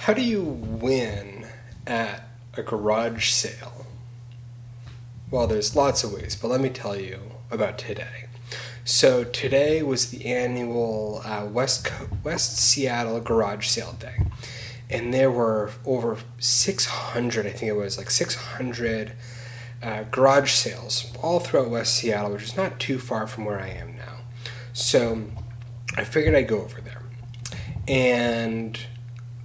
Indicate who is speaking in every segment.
Speaker 1: How do you win at a garage sale? Well, there's lots of ways, but let me tell you about today. So today was the annual West Seattle Garage Sale Day, and there were over 600, I think it was like 600 garage sales all throughout West Seattle, which is not too far from where I am now. So I figured I'd go over there. And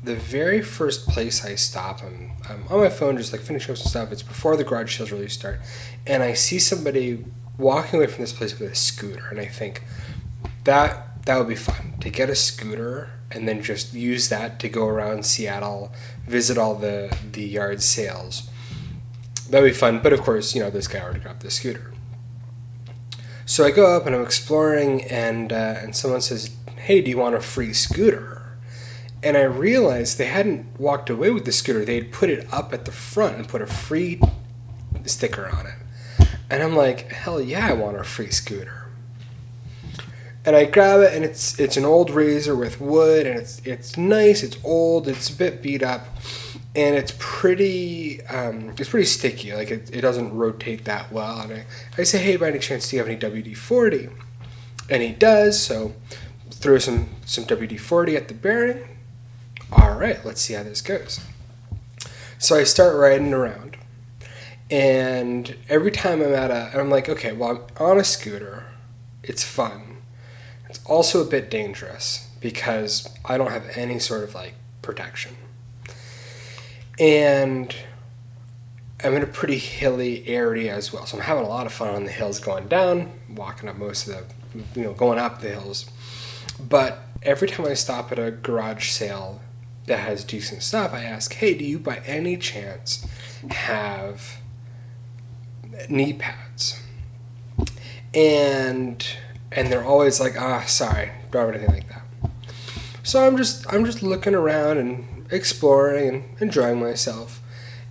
Speaker 1: the very first place I stop, I'm on my phone just like finishing up some stuff. It's before the garage sales really start. And I see somebody walking away from this place with a scooter. And I think that would be fun, to get a scooter and then just use that to go around Seattle, visit all the yard sales. That would be fun. But of course, this guy already grabbed the scooter. So I go up and I'm exploring, and someone says, "Hey, do you want a free scooter?" And I realized they hadn't walked away with the scooter. They had put it up at the front and put a free sticker on it. And I'm like, hell yeah, I want a free scooter. And I grab it, and it's an old Razor with wood, and it's nice, it's old, it's a bit beat up, and it's pretty sticky. Like it doesn't rotate that well. And I say, "Hey, by any chance, do you have any WD-40? And he does, so throw some WD-40 at the bearing. All right, let's see how this goes. So I start riding around, and every time I'm like, okay, well, I'm on a scooter. It's fun. It's also a bit dangerous because I don't have any sort of like protection. And I'm in a pretty hilly area as well. So I'm having a lot of fun on the hills going down, walking up most of going up the hills. But every time I stop at a garage sale that has decent stuff, I ask, "Hey, do you by any chance have knee pads?" And they're always like, "Sorry, don't have anything like that." So I'm just looking around and exploring and enjoying myself.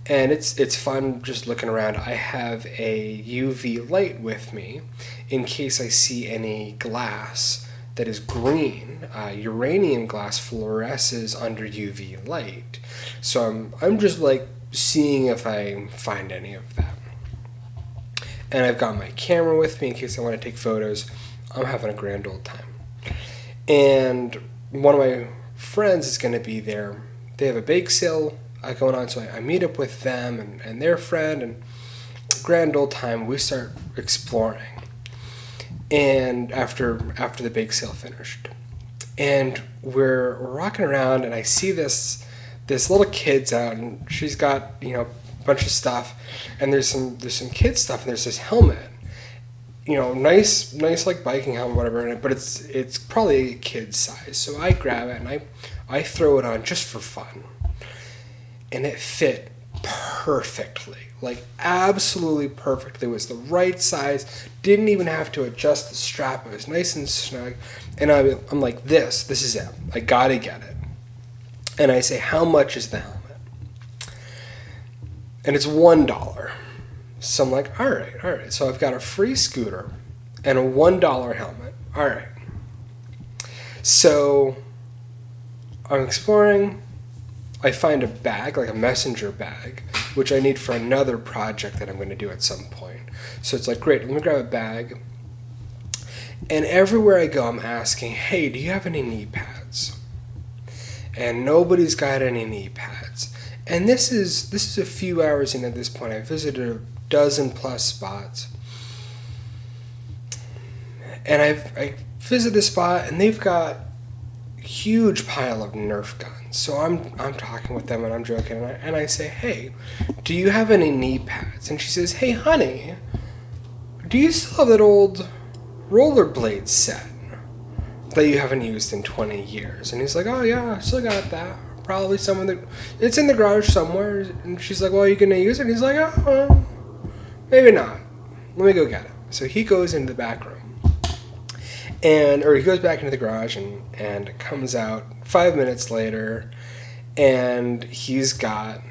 Speaker 1: And it's fun just looking around. I have a UV light with me in case I see any glass that is green. Uranium glass fluoresces under UV light. So I'm just like seeing if I find any of that. And I've got my camera with me in case I want to take photos. I'm having a grand old time. And one of my friends is going to be there. They have a bake sale going on, so I meet up with them and their friend, and grand old time. We start exploring. And after the bake sale finished, and we're rocking around, and I see this little kid's out, and she's got a bunch of stuff, and there's some kid stuff, and there's this helmet, nice like biking helmet, whatever, but it's probably a kid's size. So I grab it and I throw it on just for fun, and it fit perfectly, like absolutely perfectly. It was the right size, didn't even have to adjust the strap. It was nice and snug, and I'm like, this is it, I gotta get it. And I say, "How much is the helmet?" And it's $1. So I'm like, all right, so I've got a free scooter and a $1 helmet. All right, so I'm exploring. I find a bag, like a messenger bag, which I need for another project that I'm going to do at some point. So it's like, great, let me grab a bag. And everywhere I go, I'm asking, "Hey, do you have any knee pads?" And nobody's got any knee pads. And this is a few hours in at this point. I visited a dozen plus spots. And I visited a spot, and they've got huge pile of Nerf guns. So I'm talking with them, and I'm joking, and I say, "Hey, do you have any knee pads?" And she says, "Hey, honey, do you still have that old rollerblade set that you haven't used in 20 years? And he's like, "Oh yeah, I still got that. Probably it's in the garage somewhere." And she's like, "Well, are you gonna use it?" And he's like, "Oh, well, maybe not. Let me go get it." So he goes into the back room. Or he goes back into the garage and comes out 5 minutes later, and he's got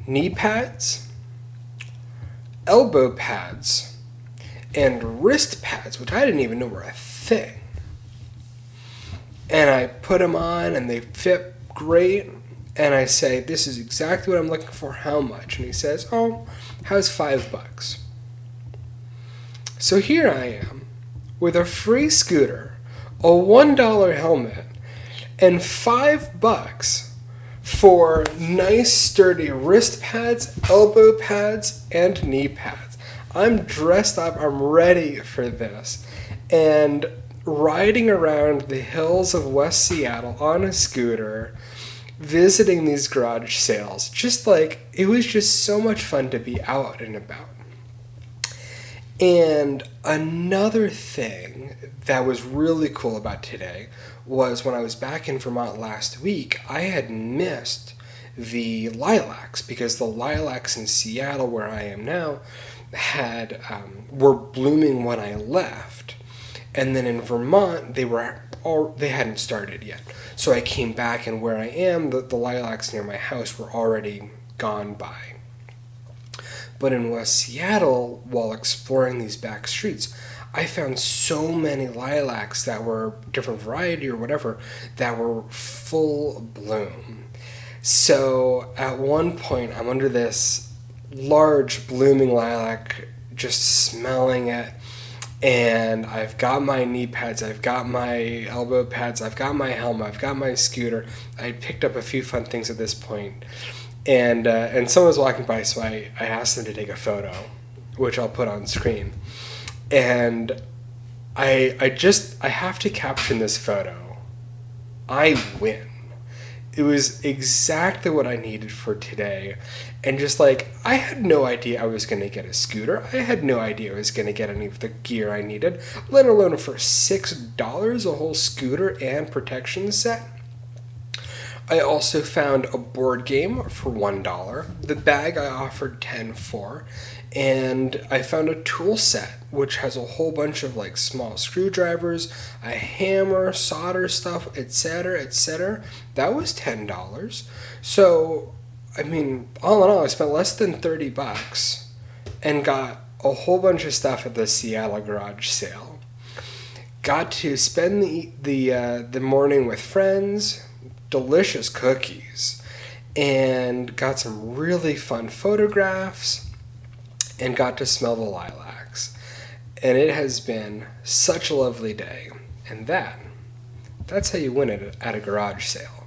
Speaker 1: knee pads, elbow pads, and wrist pads, which I didn't even know were a thing. And I put them on, and they fit great. And I say, this is exactly what I'm looking for, how much? And he says, oh, how's $5? So here I am with a free scooter, a $1 helmet, and $5 for nice sturdy wrist pads, elbow pads, and knee pads. I'm dressed up, I'm ready for this. And riding around the hills of West Seattle on a scooter, visiting these garage sales, it was just so much fun to be out and about. And another thing that was really cool about today was when I was back in Vermont last week, I had missed the lilacs because the lilacs in Seattle, where I am now, were blooming when I left. And then in Vermont, they hadn't started yet. So I came back, and where I am, the lilacs near my house were already gone by. But in West Seattle, while exploring these back streets, I found so many lilacs that were different variety or whatever that were full bloom. So at one point, I'm under this large blooming lilac, just smelling it. And I've got my knee pads, I've got my elbow pads, I've got my helmet, I've got my scooter. I picked up a few fun things at this point. And someone was walking by, so I asked them to take a photo, which I'll put on screen. And I have to caption this photo. I win. It was exactly what I needed for today. And I had no idea I was going to get a scooter. I had no idea I was going to get any of the gear I needed, let alone for $6, a whole scooter and protection set. I also found a board game for $1. The bag I offered $10 for. And I found a tool set, which has a whole bunch of small screwdrivers, a hammer, solder stuff, etc., etc. That was $10. So, all in all, I spent less than $30 and got a whole bunch of stuff at the Seattle garage sale. Got to spend the morning with friends, delicious cookies, and got some really fun photographs, and got to smell the lilacs. And it has been such a lovely day. And that's how you win it at a garage sale.